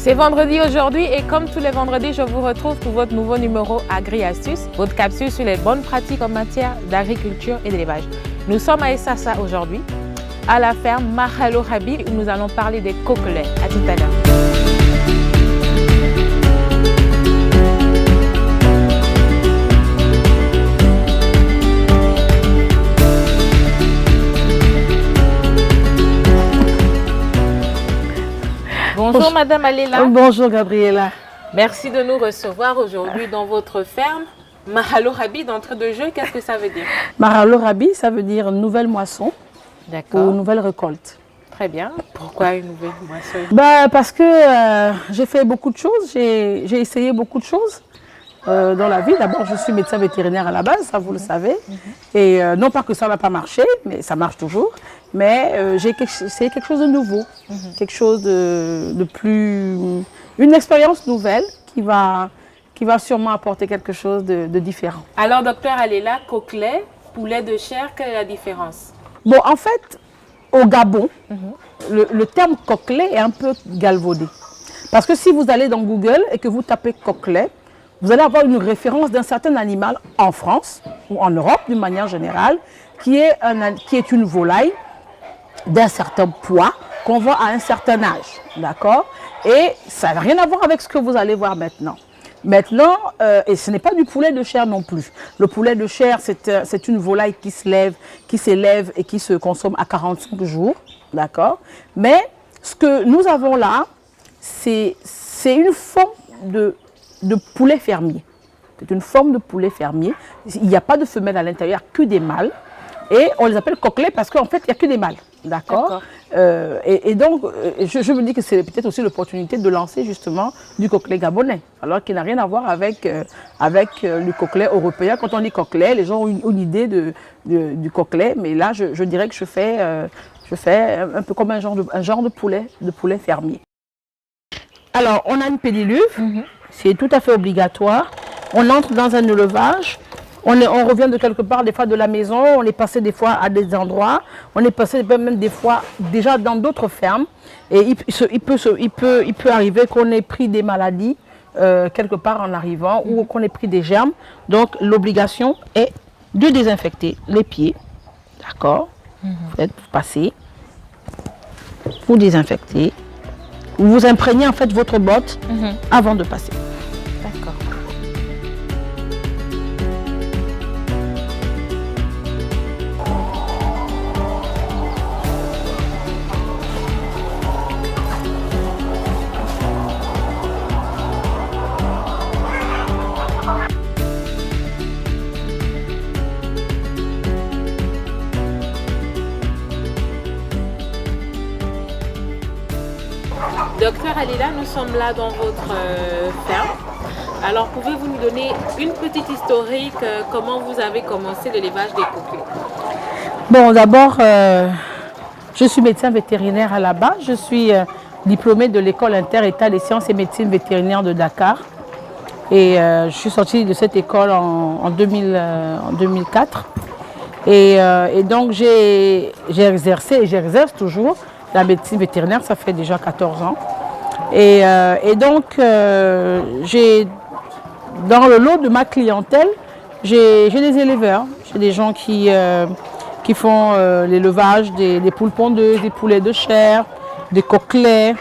C'est vendredi aujourd'hui et comme tous les vendredis, je vous retrouve pour votre nouveau numéro Agri-Astuces, votre capsule sur les bonnes pratiques en matière d'agriculture et d'élevage. Nous sommes à Essassa aujourd'hui, à la ferme Mahalo Rabi, où nous allons parler des coquelets. À tout à l'heure. Bonjour Madame Aléla. Bonjour Gabriela. Merci de nous recevoir aujourd'hui dans votre ferme. Mahalo Rabi, d'entrée de jeu, qu'est-ce que ça veut dire? Mahalo Rabi, ça veut dire nouvelle moisson ou nouvelle récolte. Très bien. Pourquoi une nouvelle moisson? Parce que j'ai fait beaucoup de choses, j'ai essayé beaucoup de choses dans la vie. D'abord, je suis médecin vétérinaire à la base, ça vous le savez. Et non pas que ça n'a pas marché, mais ça marche toujours. Mais j'ai essayé quelque chose de nouveau, quelque chose de plus... Une expérience nouvelle qui va sûrement apporter quelque chose de différent. Alors, docteur Aléla, coquelet, poulet de chair, quelle est la différence? Bon, en fait, au Gabon, le terme coquelet est un peu galvaudé. Parce que si vous allez dans Google et que vous tapez coquelet, vous allez avoir une référence d'un certain animal en France ou en Europe d'une manière générale, qui est une volaille d'un certain poids qu'on voit à un certain âge, d'accord? Et ça n'a rien à voir avec ce que vous allez voir maintenant. Maintenant, et ce n'est pas du poulet de chair non plus. Le poulet de chair, c'est une volaille qui s'élève et qui se consomme à 45 jours, d'accord? Mais ce que nous avons là, c'est une forme de poulet fermier. C'est une forme de poulet fermier. Il n'y a pas de femelle à l'intérieur, que des mâles. Et on les appelle coquelets parce qu'en fait, il n'y a que des mâles. D'accord. Et donc, je me dis que c'est peut-être aussi l'opportunité de lancer justement du coquelet gabonais. Alors qu'il n'a rien à voir avec le coquelet européen. Quand on dit coquelet, les gens ont une idée du coquelet. Mais là, je dirais que je fais un peu comme un genre de poulet fermier. Alors, on a une pédiluve. C'est tout à fait obligatoire. On entre dans un élevage. On revient de quelque part, des fois de la maison, on est passé des fois à des endroits, on est passé même des fois déjà dans d'autres fermes. Et il peut arriver qu'on ait pris des maladies quelque part en arrivant ou qu'on ait pris des germes. Donc l'obligation est de désinfecter les pieds. D'accord. Vous passez, vous désinfectez, vous imprégnez en fait votre botte avant de passer. D'accord. Docteur Aléla, nous sommes là dans votre ferme. Alors, pouvez-vous nous donner une petite historique, comment vous avez commencé l'élevage des coquelets? Bon, d'abord, je suis médecin vétérinaire à la base. Je suis diplômée de l'école inter-état des sciences et médecine vétérinaire de Dakar. Et je suis sortie de cette école en 2004. Et donc, j'ai exercé et j'exerce toujours la médecine vétérinaire, ça fait déjà 14 ans. Et donc, dans le lot de ma clientèle, j'ai des éleveurs, j'ai des gens qui font l'élevage des poules pondeuses, des poulets de chair, des coquelets,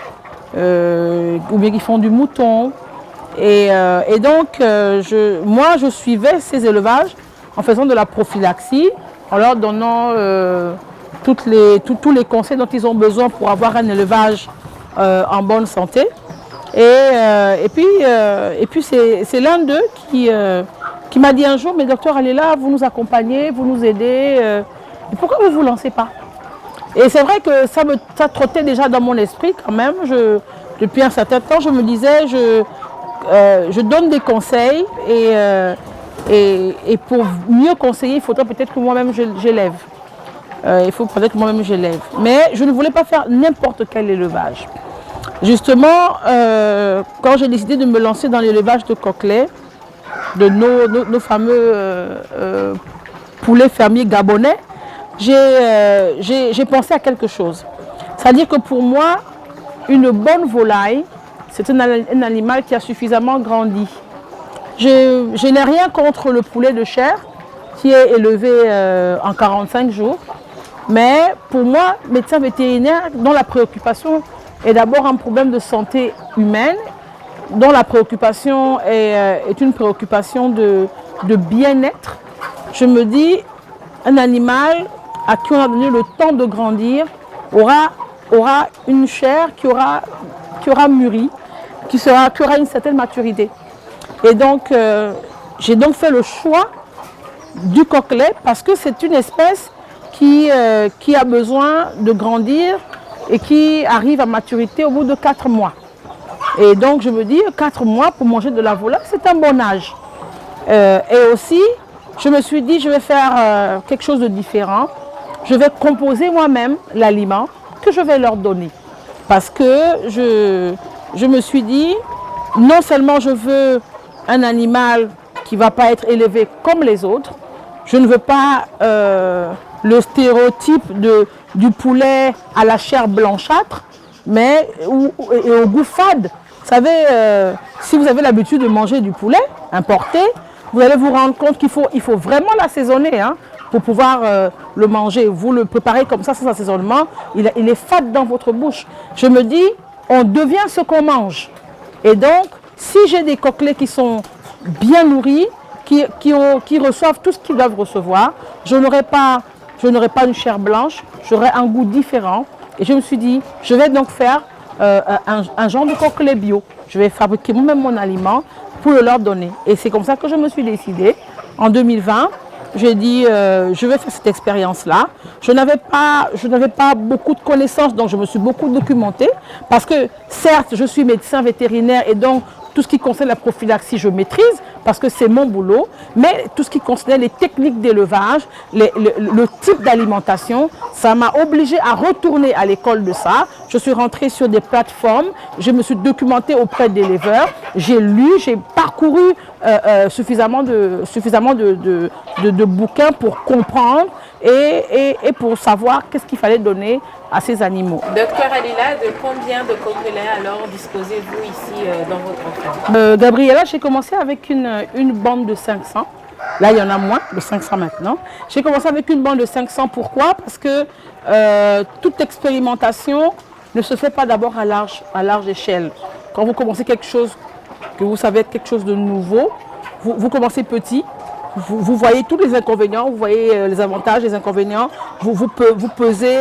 ou bien qui font du mouton. Et donc, moi, je suivais ces élevages en faisant de la prophylaxie, en leur donnant tous les conseils dont ils ont besoin pour avoir un élevage en bonne santé. Et puis c'est l'un d'eux qui m'a dit un jour, mais docteur Aléla, vous nous accompagnez, vous nous aidez, et pourquoi vous ne vous lancez pas? Et c'est vrai que ça trottait déjà dans mon esprit quand même. Depuis un certain temps, je me disais, je donne des conseils et pour mieux conseiller, il faudrait peut-être que moi-même j'élève. Il faut peut-être que moi-même j'élève. Mais je ne voulais pas faire n'importe quel élevage. Justement, quand j'ai décidé de me lancer dans l'élevage de coquelets, de nos fameux poulets fermiers gabonais, j'ai pensé à quelque chose. C'est-à-dire que pour moi, une bonne volaille, c'est un animal qui a suffisamment grandi. Je n'ai rien contre le poulet de chair qui est élevé en 45 jours. Mais pour moi, médecin vétérinaire, dont la préoccupation est d'abord un problème de santé humaine, dont la préoccupation est une préoccupation de bien-être, je me dis, un animal à qui on a donné le temps de grandir aura une chair qui aura mûri, qui aura une certaine maturité. Et donc, j'ai donc fait le choix du coquelet parce que c'est une espèce qui a besoin de grandir et qui arrive à maturité au bout de 4 mois. Et donc je me dis 4 mois pour manger de la volaille, c'est un bon âge. Et aussi, je me suis dit je vais faire quelque chose de différent. Je vais composer moi-même l'aliment que je vais leur donner. Parce que je me suis dit, non seulement je veux un animal qui ne va pas être élevé comme les autres, je ne veux pas le stéréotype du poulet à la chair blanchâtre, mais et au goût fade. Vous savez, si vous avez l'habitude de manger du poulet importé, vous allez vous rendre compte qu'il faut vraiment l'assaisonner pour pouvoir le manger. Vous le préparez comme ça, sans assaisonnement, il est fade dans votre bouche. Je me dis, on devient ce qu'on mange. Et donc, si j'ai des coquelets qui sont bien nourris, qui reçoivent tout ce qu'ils doivent recevoir, je n'aurai pas une chair blanche, j'aurai un goût différent. Et je me suis dit, je vais donc faire un genre de coquelet bio. Je vais fabriquer moi-même mon aliment pour le leur donner. Et c'est comme ça que je me suis décidée. En 2020, j'ai dit, je vais faire cette expérience-là. Je n'avais pas beaucoup de connaissances, donc je me suis beaucoup documentée. Parce que certes, je suis médecin vétérinaire et donc tout ce qui concerne la prophylaxie, je maîtrise parce que c'est mon boulot. Mais tout ce qui concerne les techniques d'élevage, le type d'alimentation, ça m'a obligée à retourner à l'école de ça. Je suis rentrée sur des plateformes, je me suis documentée auprès d'éleveurs, j'ai lu, j'ai parcouru suffisamment de bouquins pour comprendre et pour savoir qu'est-ce qu'il fallait donner à ces animaux. Docteur Alila, de combien de coquelets alors disposez-vous ici dans votre ferme? Gabriella, j'ai commencé avec une bande de 500. Là, il y en a moins, de 500 maintenant. J'ai commencé avec une bande de 500. Pourquoi? Parce que toute expérimentation ne se fait pas d'abord à large échelle. Quand vous commencez quelque chose, que vous savez être quelque chose de nouveau, vous commencez petit. Vous voyez tous les inconvénients, vous voyez les avantages, les inconvénients, vous pesez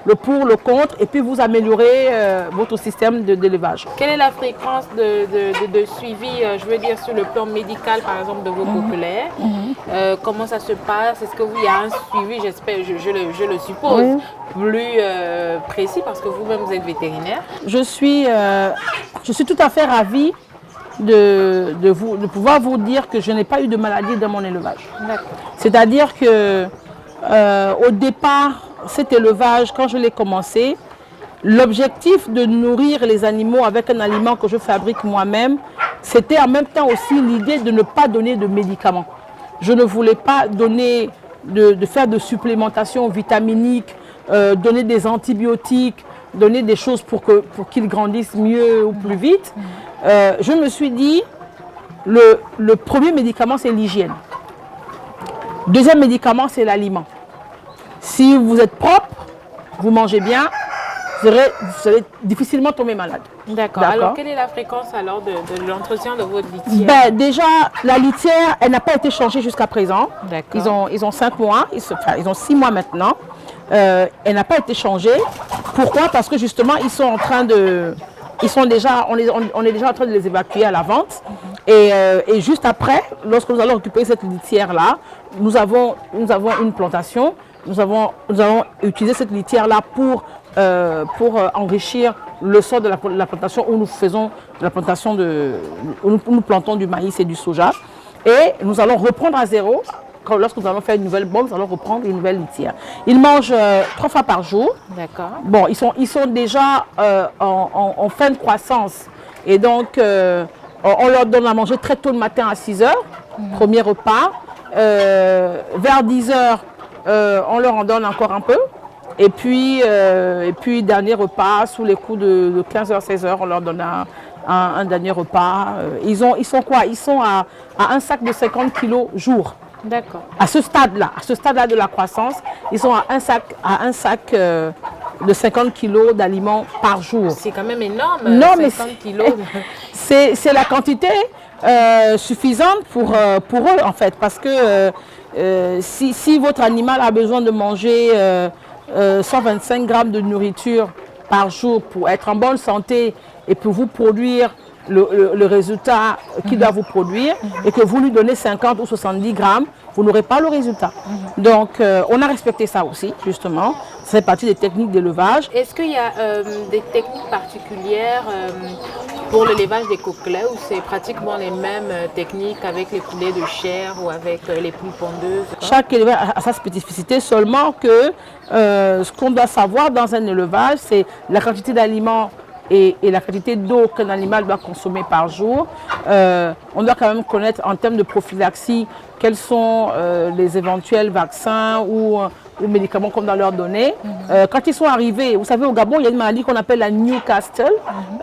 le pour, le contre et puis vous améliorez votre système d'élevage. Quelle est la fréquence de suivi, je veux dire sur le plan médical par exemple de vos coquelets? Comment ça se passe? Est-ce qu'il y a un suivi, j'espère, je le suppose, plus précis parce que vous-même vous êtes vétérinaire? Je suis tout à fait ravie de pouvoir vous dire que je n'ai pas eu de maladie dans mon élevage. C'est-à-dire que au départ, cet élevage, quand je l'ai commencé, l'objectif de nourrir les animaux avec un aliment que je fabrique moi-même, c'était en même temps aussi l'idée de ne pas donner de médicaments. Je ne voulais pas donner, de faire de supplémentation vitaminique, donner des antibiotiques, donner des choses pour qu'ils grandissent mieux ou plus vite. Je me suis dit, le premier médicament, c'est l'hygiène. Deuxième médicament, c'est l'aliment. Si vous êtes propre, vous mangez bien, vous allez difficilement tomber malade. D'accord. Alors, quelle est la fréquence alors de l'entretien de votre litière? Déjà, la litière, elle n'a pas été changée jusqu'à présent. Ils ont 5 mois, ils ont 6 mois maintenant. Elle n'a pas été changée. Pourquoi? Parce que justement, on est déjà en train de les évacuer à la vente. Et juste après, lorsque nous allons récupérer cette litière-là, nous avons une plantation. Nous allons utiliser cette litière-là pour enrichir le sol de la plantation où nous faisons la plantation où nous plantons du maïs et du soja. Et nous allons reprendre à zéro. Lorsque nous allons faire une nouvelle bombe, nous allons reprendre une nouvelle litière. Ils mangent 3 fois par jour. D'accord. Bon, ils sont déjà en fin de croissance. Et donc, on leur donne à manger très tôt le matin à 6 h, premier repas. Vers 10 h, on leur en donne encore un peu. Et puis dernier repas, sous les coups de 15 h, 16 h, on leur donne un dernier repas. Ils sont quoi? Ils sont à un sac de 50 kilos jour. D'accord. À ce stade-là de la croissance, ils sont à un sac de 50 kilos d'aliments par jour. C'est quand même énorme, non, 50 kilos. C'est la quantité suffisante pour eux, en fait. Parce que si votre animal a besoin de manger 125 grammes de nourriture par jour pour être en bonne santé et pour vous produire le résultat qu'il doit vous produire, et que vous lui donnez 50 ou 70 grammes, vous n'aurez pas le résultat. Donc, on a respecté ça aussi, justement. Ça fait partie des techniques d'élevage. Est-ce qu'il y a des techniques particulières pour l'élevage des coquelets, ou c'est pratiquement les mêmes techniques avec les poulets de chair ou avec les poules pondeuses? Chaque élevage a sa spécificité, seulement que ce qu'on doit savoir dans un élevage, c'est la quantité d'aliments et la quantité d'eau qu'un animal doit consommer par jour. On doit quand même connaître en termes de prophylaxie quels sont les éventuels vaccins ou médicaments qu'on doit leur donner. Quand ils sont arrivés, vous savez, au Gabon, il y a une maladie qu'on appelle la Newcastle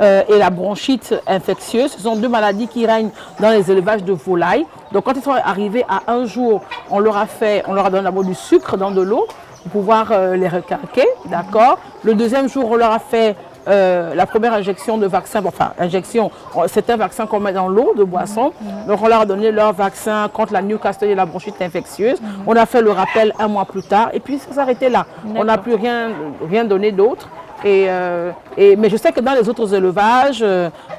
et la bronchite infectieuse. Ce sont deux maladies qui règnent dans les élevages de volailles. Donc quand ils sont arrivés à un jour, on leur a donné d'abord du sucre dans de l'eau pour pouvoir les recarquer, d'accord. Le deuxième jour, on leur a fait la première injection de vaccin, enfin injection, c'est un vaccin qu'on met dans l'eau de boisson. Donc on leur a donné leur vaccin contre la Newcastle et la bronchite infectieuse. On a fait le rappel un mois plus tard et puis ça s'arrêtait là. On n'a plus rien donné d'autre. Mais je sais que dans les autres élevages,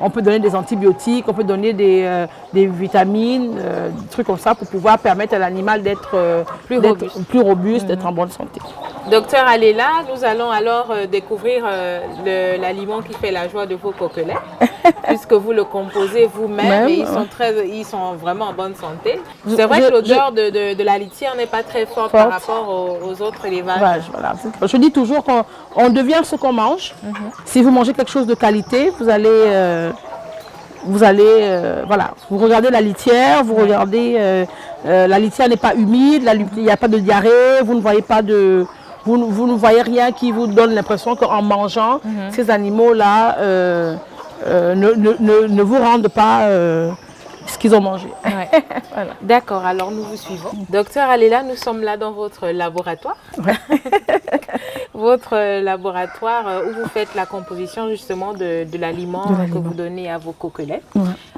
on peut donner des antibiotiques, on peut donner des vitamines, des trucs comme ça pour pouvoir permettre à l'animal d'être plus robuste, d'être en bonne santé. Docteur Alela, nous allons alors découvrir l'aliment qui fait la joie de vos coquelets, puisque vous le composez vous-même et ils sont vraiment en bonne santé. C'est vrai que l'odeur de la litière n'est pas très forte par rapport aux autres élevages. Voilà. Je dis toujours qu'on devient ce qu'on mange. Si vous mangez quelque chose de qualité, vous allez voilà, vous regardez la litière, vous regardez, la litière n'est pas humide, il n'y a pas de diarrhée, vous ne voyez pas vous ne voyez rien qui vous donne l'impression qu'en mangeant, ces animaux-là ne vous rendent pas ce qu'ils ont mangé. Ouais. Voilà. D'accord, alors nous vous suivons. Docteur Alela, nous sommes là dans votre laboratoire. Votre laboratoire où vous faites la composition justement de l'aliment que vous donnez à vos coquelets.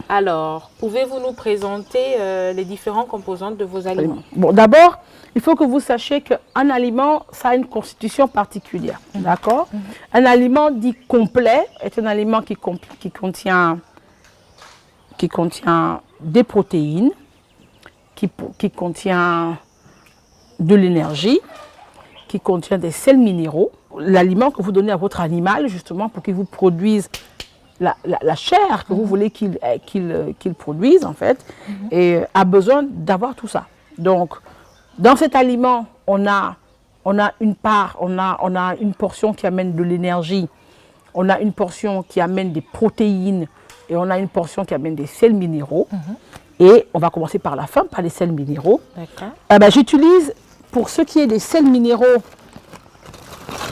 Alors, pouvez-vous nous présenter les différentes composantes de vos aliments? Bon, d'abord, il faut que vous sachiez qu'un aliment, ça a une constitution particulière. D'accord? Un aliment dit complet est un aliment qui contient des protéines, qui contient de l'énergie, qui contient des sels minéraux. L'aliment que vous donnez à votre animal, justement, pour qu'il vous produise la chair que vous voulez qu'il produise, en fait, et a besoin d'avoir tout ça. Donc, dans cet aliment, on a une portion qui amène de l'énergie, on a une portion qui amène des protéines, et on a une portion qui amène des sels minéraux. Et on va commencer par la fin, par les sels minéraux. J'utilise, pour ce qui est des sels minéraux,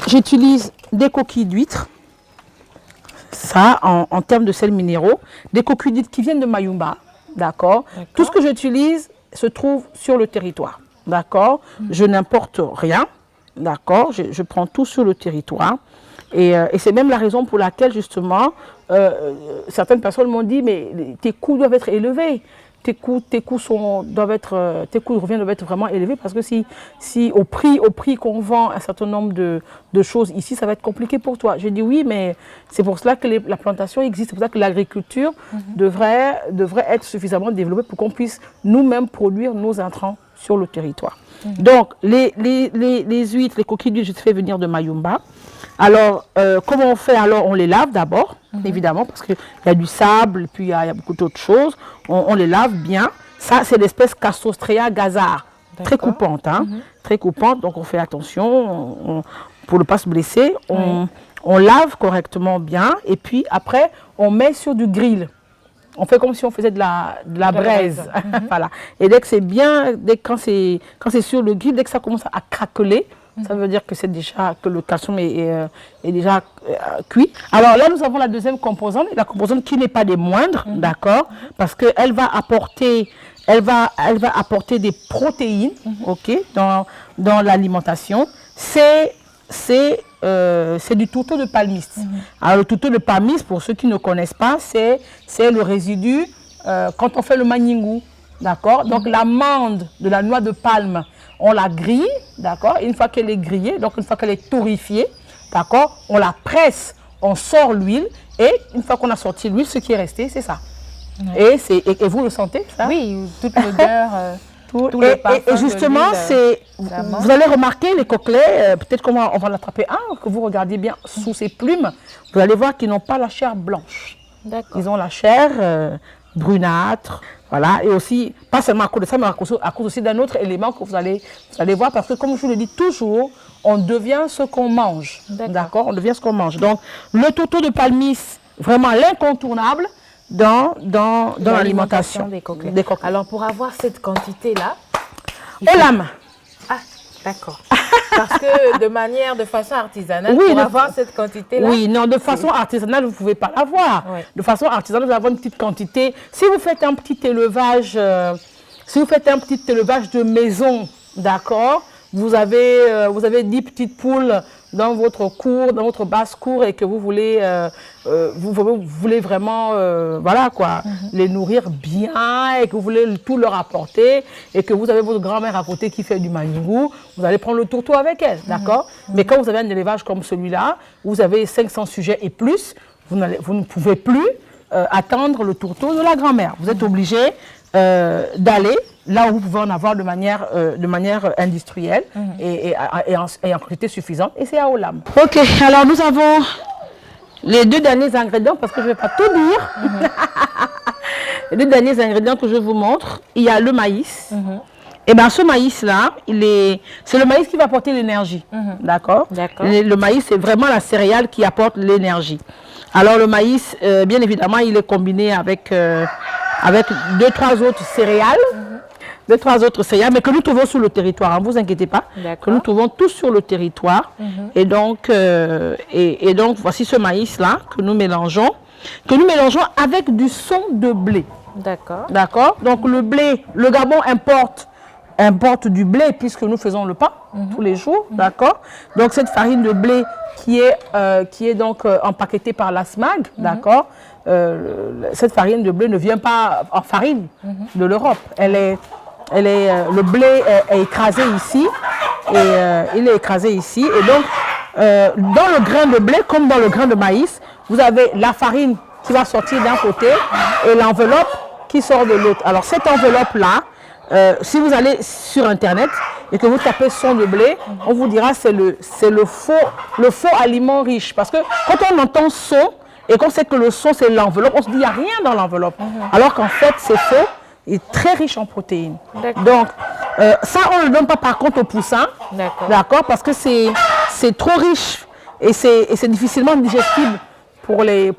j'utilise des coquilles d'huîtres. Ça, en termes de sels minéraux, des coquilles d'huîtres qui viennent de Mayumba. D'accord. Tout ce que j'utilise se trouve sur le territoire. D'accord. Je n'importe rien. D'accord. Je prends tout sur le territoire. Et c'est même la raison pour laquelle, justement, certaines personnes m'ont dit, mais tes coûts doivent être élevés. Tes coûts doivent être vraiment élevés, parce que si au prix qu'on vend un certain nombre de choses ici, ça va être compliqué pour toi. J'ai dit oui, mais c'est pour cela que la plantation existe, c'est pour ça que l'agriculture devrait être suffisamment développée pour qu'on puisse nous-mêmes produire nos intrants sur le territoire. Donc, les huîtres, les coquilles d'huîtres, je fais venir de Mayumba. Alors, comment on fait? Alors, on les lave d'abord, évidemment, parce qu'il y a du sable, et puis il y a beaucoup d'autres choses. On les lave bien. Ça, c'est l'espèce Cassostraea gazar, très coupante, hein, très coupante. Donc, on fait attention pour ne pas se blesser. On lave correctement bien, et puis après, on met sur du grill. On fait comme si on faisait de la braise. Voilà. Et dès que c'est bien, quand c'est sur le grill, dès que ça commence à craqueler, Ça veut dire que c'est déjà que le calcium est déjà cuit. Alors là, nous avons la deuxième composante, la composante qui n'est pas des moindres, d'accord, parce qu'elle va apporter, elle va apporter des protéines, ok, dans l'alimentation. C'est du tourteau de palmiste. Alors le tourteau de palmiste, pour ceux qui ne connaissent pas, c'est le résidu quand on fait le magningu, d'accord. Donc l'amande de la noix de palme, on la grille, d'accord. Une fois qu'elle est grillée, donc une fois qu'elle est torréfiée, d'accord, on la presse, on sort l'huile et une fois qu'on a sorti l'huile, ce qui est resté, c'est ça. Et vous le sentez, ça? Oui, toute l'odeur. Et justement, vous allez remarquer les coquelets, peut-être qu'on va l'attraper que vous regardez bien sous ses plumes, vous allez voir qu'ils n'ont pas la chair blanche. Ils ont la chair brunâtre, voilà, et aussi, pas seulement à cause de ça, mais à cause aussi d'un autre élément que vous allez voir, parce que comme je vous le dis toujours, on devient ce qu'on mange, d'accord? On devient ce qu'on mange. Donc, le tourteau de palmiste, vraiment l'incontournable, dans l'alimentation des coquelets. Alors, pour avoir cette quantité-là... Au lame. Ah, d'accord. Parce que de façon artisanale, pour avoir cette quantité-là... Oui, non, de façon artisanale, vous ne pouvez pas l'avoir. Oui. De façon artisanale, vous avez une petite quantité. Si vous faites un petit élevage, de maison, d'accord, vous avez 10 petites poules dans votre cour, dans votre basse-cour et que vous voulez, vraiment, voilà quoi, les nourrir bien et que vous voulez tout leur apporter et que vous avez votre grand-mère à côté qui fait du magningu, vous allez prendre le tourteau avec elle, d'accord? Mais quand vous avez un élevage comme celui-là, vous avez 500 sujets et plus, vous ne pouvez plus attendre le tourteau de la grand-mère. Vous êtes obligé d'aller là où vous pouvez en avoir de manière industrielle et en quantité suffisante, et c'est à Olam. Ok, alors nous avons les deux derniers ingrédients, parce que je ne vais pas tout dire. Les deux derniers ingrédients que je vous montre, il y a le maïs. Et bien ce maïs-là, c'est le maïs qui va apporter l'énergie, d'accord? Le maïs, c'est vraiment la céréale qui apporte l'énergie. Alors le maïs, bien évidemment, il est combiné avec 2-3 autres céréales. 2-3 autres céréales, mais que nous trouvons sur le territoire, ne vous inquiétez pas, que nous trouvons tous sur le territoire. Et donc, voici ce maïs-là que nous mélangeons avec du son de blé. D'accord. Donc le blé, le Gabon importe du blé puisque nous faisons le pain tous les jours, d'accord. Donc cette farine de blé qui est donc empaquetée par la SMAG, d'accord. Cette farine de blé ne vient pas en farine de l'Europe. Le blé est écrasé ici et il est écrasé ici. Et donc, dans le grain de blé comme dans le grain de maïs, vous avez la farine qui va sortir d'un côté et l'enveloppe qui sort de l'autre. Alors cette enveloppe-là, si vous allez sur Internet et que vous tapez son de blé, on vous dira c'est le faux aliment riche. Parce que quand on entend son et qu'on sait que le son c'est l'enveloppe, on se dit il n'y a rien dans l'enveloppe. Alors qu'en fait c'est faux. Il est très riche en protéines. Donc, ça, on ne le donne pas par contre aux poussins. D'accord. Parce que c'est trop riche et c'est difficilement digestible pour les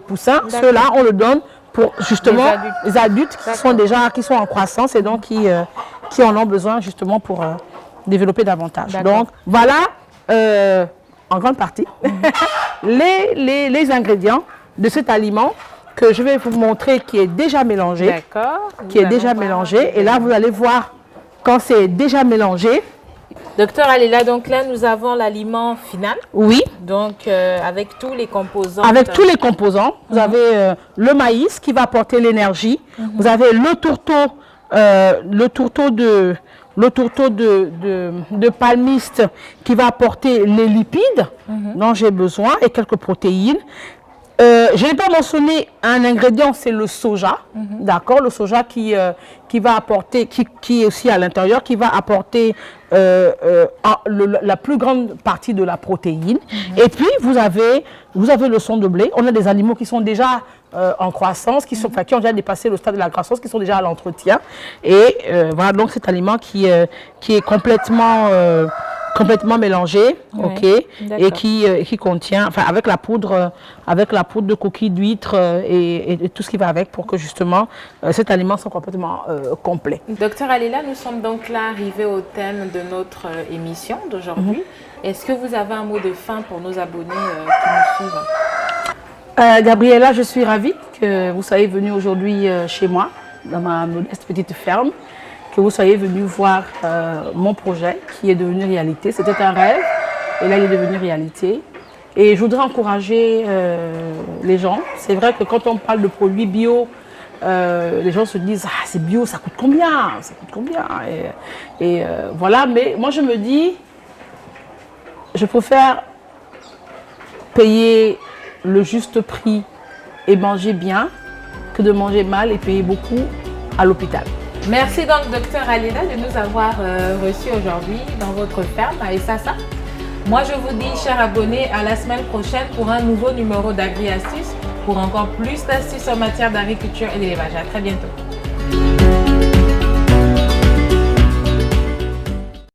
poussins. Ceux-là, on le donne pour justement les adultes qui sont en croissance et donc qui en ont besoin justement pour développer davantage. Donc, voilà, en grande partie, les ingrédients de cet aliment que je vais vous montrer qui est déjà mélangé. D'accord. Qui est déjà mélangé. Et là, vous allez voir quand c'est déjà mélangé. Docteur Alela, donc là, nous avons l'aliment final. Oui. Donc, avec tous les composants. Avec tous les composants. Vous avez le maïs qui va apporter l'énergie. Vous avez le tourteau de palmiste qui va apporter les lipides dont j'ai besoin et quelques protéines. Je n'ai pas mentionné un ingrédient, c'est le soja, d'accord, le soja qui va apporter, qui est aussi à l'intérieur, qui va apporter la plus grande partie de la protéine. Et puis vous avez le son de blé. On a des animaux qui sont déjà en croissance, qui ont déjà dépassé le stade de la croissance, qui sont déjà à l'entretien. Et voilà donc cet aliment qui est complètement complètement mélangé, Ouais, ok, et d'accord. qui contient, enfin avec la poudre de coquille d'huître et tout ce qui va avec pour que justement cet aliment soit complètement complet. Docteur Alila, nous sommes donc là arrivés au thème de notre émission d'aujourd'hui. Est-ce que vous avez un mot de fin pour nos abonnés qui nous suivent? Gabriella, je suis ravie que vous soyez venue aujourd'hui chez moi, dans ma modeste petite ferme, que vous soyez venue voir mon projet qui est devenu réalité. C'était un rêve et là il est devenu réalité. Et je voudrais encourager les gens. C'est vrai que quand on parle de produits bio, les gens se disent ah c'est bio, ça coûte combien? Ça coûte combien? Voilà, mais moi je me dis, je préfère payer le juste prix et manger bien que de manger mal et payer beaucoup à l'hôpital. Merci donc Docteur Alila de nous avoir reçus aujourd'hui dans votre ferme à Essassa. Moi je vous dis chers abonnés à la semaine prochaine pour un nouveau numéro d'Agri Astuces pour encore plus d'astuces en matière d'agriculture et d'élevage. À très bientôt.